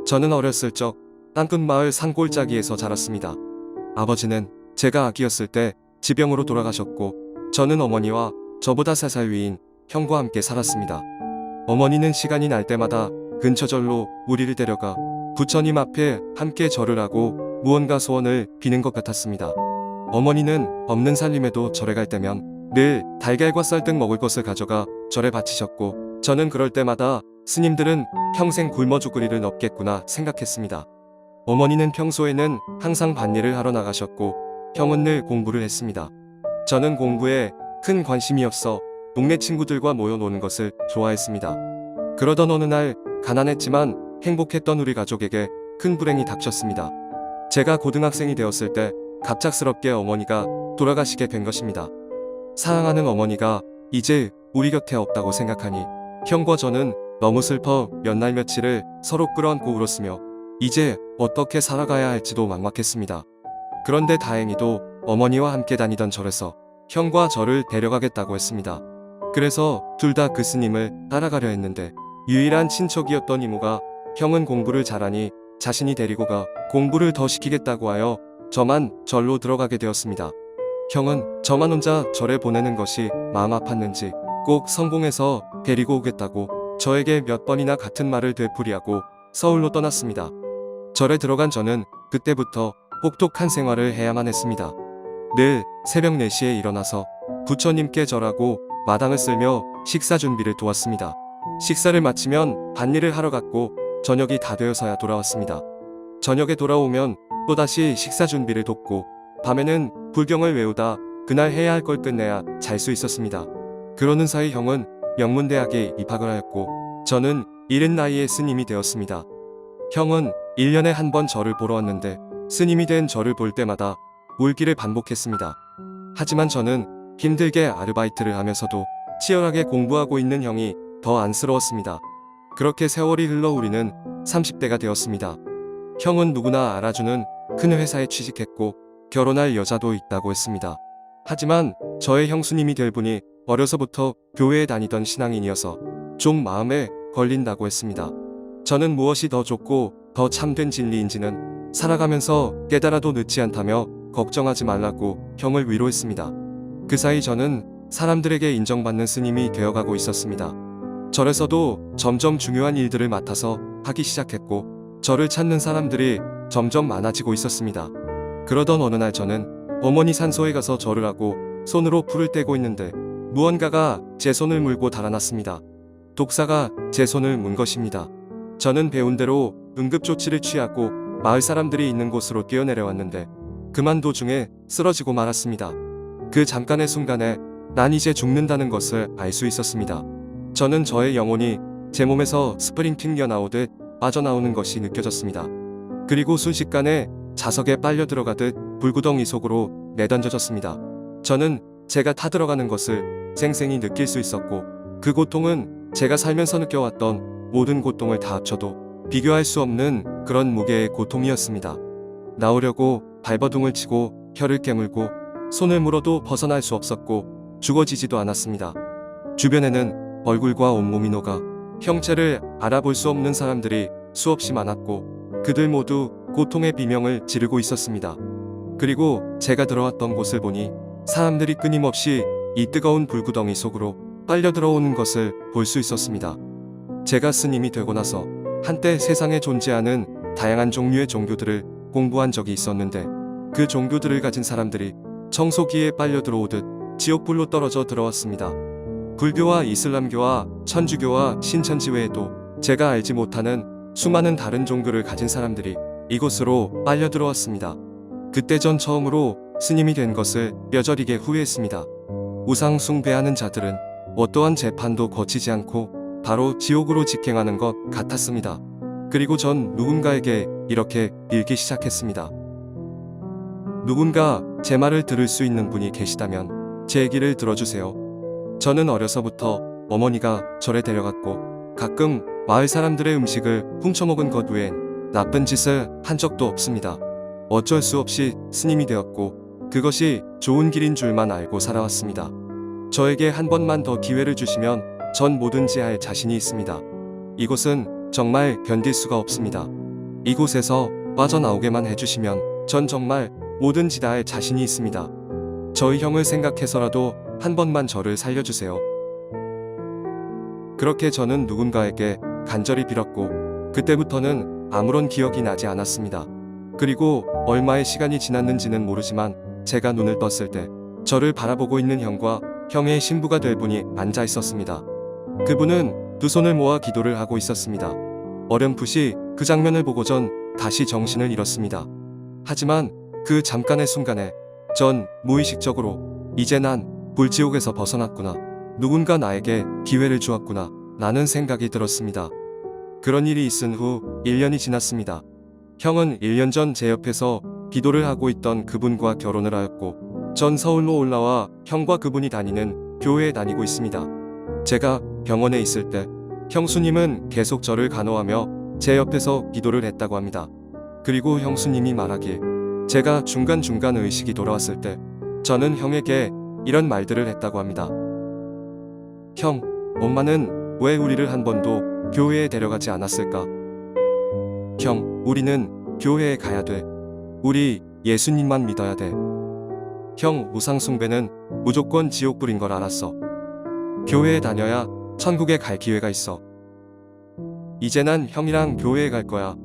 저는 어렸을 적 땅끝 마을 산골짜기에서 자랐습니다. 아버지는 제가 아기였을 때 지병으로 돌아가셨고, 저는 어머니와 저보다 3살 위인 형과 함께 살았습니다. 어머니는 시간이 날 때마다 근처 절로 우리를 데려가 부처님 앞에 함께 절을 하고 무언가 소원을 비는 것 같았습니다. 어머니는 없는 살림에도 절에 갈 때면 늘 달걀과 쌀뜨 먹을 것을 가져가 절에 바치셨고, 저는 그럴 때마다 스님들은 평생 굶어 죽을 일은 없겠구나 생각했습니다. 어머니는 평소에는 항상 밭일을 하러 나가셨고, 형은 늘 공부를 했습니다. 저는 공부에 큰 관심이 없어 동네 친구들과 모여 노는 것을 좋아했습니다. 그러던 어느 날 가난했지만 행복했던 우리 가족에게 큰 불행이 닥쳤습니다. 제가 고등학생이 되었을 때 갑작스럽게 어머니가 돌아가시게 된 것입니다. 사랑하는 어머니가 이제 우리 곁에 없다고 생각하니 형과 저는 너무 슬퍼 몇 날 며칠을 서로 끌어안고 울었으며 이제 어떻게 살아가야 할지도 막막했습니다. 그런데 다행히도 어머니와 함께 다니던 절에서 형과 저를 데려가겠다고 했습니다. 그래서 둘 다 그 스님을 따라가려 했는데, 유일한 친척이었던 이모가 형은 공부를 잘하니 자신이 데리고 가 공부를 더 시키겠다고 하여 저만 절로 들어가게 되었습니다. 형은 저만 혼자 절에 보내는 것이 마음 아팠는지 꼭 성공해서 데리고 오겠다고 저에게 몇 번이나 같은 말을 되풀이하고 서울로 떠났습니다. 절에 들어간 저는 그때부터 혹독한 생활을 해야만 했습니다. 늘 새벽 4시에 일어나서 부처님께 절하고 마당을 쓸며 식사 준비를 도왔습니다. 식사를 마치면 밭일을 하러 갔고 저녁이 다 되어서야 돌아왔습니다. 저녁에 돌아오면 또다시 식사 준비를 돕고, 밤에는 불경을 외우다 그날 해야 할 걸 끝내야 잘 수 있었습니다. 그러는 사이 형은 명문대학에 입학을 하였고, 저는 이른 나이에 스님이 되었습니다. 형은 1년에 한 번 절을 보러 왔는데 스님이 된 저를 볼 때마다 울기를 반복했습니다. 하지만 저는 힘들게 아르바이트를 하면서도 치열하게 공부하고 있는 형이 더 안쓰러웠습니다. 그렇게 세월이 흘러 우리는 30대가 되었습니다. 형은 누구나 알아주는 큰 회사에 취직했고 결혼할 여자도 있다고 했습니다. 하지만 저의 형수님이 될 분이 어려서부터 교회에 다니던 신앙인이어서 좀 마음에 걸린다고 했습니다. 저는 무엇이 더 좋고 더 참된 진리인지는 살아가면서 깨달아도 늦지 않다며 걱정하지 말라고 형을 위로했습니다. 그 사이 저는 사람들에게 인정받는 스님이 되어가고 있었습니다. 절에서도 점점 중요한 일들을 맡아서 하기 시작했고, 저를 찾는 사람들이 점점 많아지고 있었습니다. 그러던 어느 날 저는 어머니 산소에 가서 절을 하고 손으로 풀을 떼고 있는데 무언가가 제 손을 물고 달아났습니다. 독사가 제 손을 문 것입니다. 저는 배운 대로 응급조치를 취하고 마을 사람들이 있는 곳으로 뛰어내려왔는데 그만 도중에 쓰러지고 말았습니다. 그 잠깐의 순간에 난 이제 죽는다는 것을 알 수 있었습니다. 저는 저의 영혼이 제 몸에서 스프링 튕겨나오듯 빠져나오는 것이 느껴졌습니다. 그리고 순식간에 자석에 빨려 들어가듯 불구덩이 속으로 내던져졌습니다. 저는 제가 타들어가는 것을 생생히 느낄 수 있었고, 그 고통은 제가 살면서 느껴왔던 모든 고통을 다 합쳐도 비교할 수 없는 그런 무게의 고통이었습니다. 나오려고 발버둥을 치고 혀를 깨물고 손을 물어도 벗어날 수 없었고 죽어지지도 않았습니다. 주변에는 얼굴과 온몸이 녹아 형체를 알아볼 수 없는 사람들이 수없이 많았고 그들 모두 고통의 비명을 지르고 있었습니다. 그리고 제가 들어왔던 곳을 보니 사람들이 끊임없이 이 뜨거운 불구덩이 속으로 빨려 들어오는 것을 볼 수 있었습니다. 제가 스님이 되고 나서 한때 세상에 존재하는 다양한 종류의 종교들을 공부한 적이 있었는데, 그 종교들을 가진 사람들이 청소기에 빨려 들어오듯 지옥불로 떨어져 들어왔습니다. 불교와 이슬람교와 천주교와 신천지 외에도 제가 알지 못하는 수많은 다른 종교를 가진 사람들이 이곳으로 빨려 들어왔습니다. 그때 전 처음으로 스님이 된 것을 뼈저리게 후회했습니다. 우상 숭배하는 자들은 어떠한 재판도 거치지 않고 바로 지옥으로 직행하는 것 같았습니다. 그리고 전 누군가에게 이렇게 빌기 시작했습니다. 누군가 제 말을 들을 수 있는 분이 계시다면 제 얘기를 들어주세요. 저는 어려서부터 어머니가 절에 데려갔고 가끔 마을 사람들의 음식을 훔쳐먹은 것 외엔 나쁜 짓을 한 적도 없습니다. 어쩔 수 없이 스님이 되었고 그것이 좋은 길인 줄만 알고 살아왔습니다. 저에게 한 번만 더 기회를 주시면 전 뭐든지 할 자신이 있습니다. 이곳은 정말 견딜 수가 없습니다. 이곳에서 빠져나오게만 해주시면 전 정말 뭐든지 다 할 자신이 있습니다. 저희 형을 생각해서라도 한 번만 저를 살려주세요. 그렇게 저는 누군가에게 간절히 빌었고 그때부터는 아무런 기억이 나지 않았습니다. 그리고 얼마의 시간이 지났는지는 모르지만 제가 눈을 떴을 때 저를 바라보고 있는 형과 형의 신부가 될 분이 앉아 있었습니다. 그분은 두 손을 모아 기도를 하고 있었습니다. 어렴풋이 그 장면을 보고 전 다시 정신을 잃었습니다. 하지만 그 잠깐의 순간에 전 무의식적으로 이제 난 불지옥에서 벗어났구나. 누군가 나에게 기회를 주었구나. 라는 생각이 들었습니다. 그런 일이 있은 후 1년이 지났습니다. 형은 1년 전 제 옆에서 기도를 하고 있던 그분과 결혼을 하였고 전 서울로 올라와 형과 그분이 다니는 교회에 다니고 있습니다. 제가 병원에 있을 때 형수님은 계속 저를 간호하며 제 옆에서 기도를 했다고 합니다. 그리고 형수님이 말하길 제가 중간중간 의식이 돌아왔을 때 저는 형에게 이런 말들을 했다고 합니다. 형, 엄마는 왜 우리를 한 번도 교회에 데려가지 않았을까? 형, 우리는 교회에 가야 돼. 우리 예수님만 믿어야 돼. 형, 우상숭배는 무조건 지옥불인 걸 알았어. 교회에 다녀야 천국에 갈 기회가 있어. 이제 난 형이랑 교회에 갈 거야.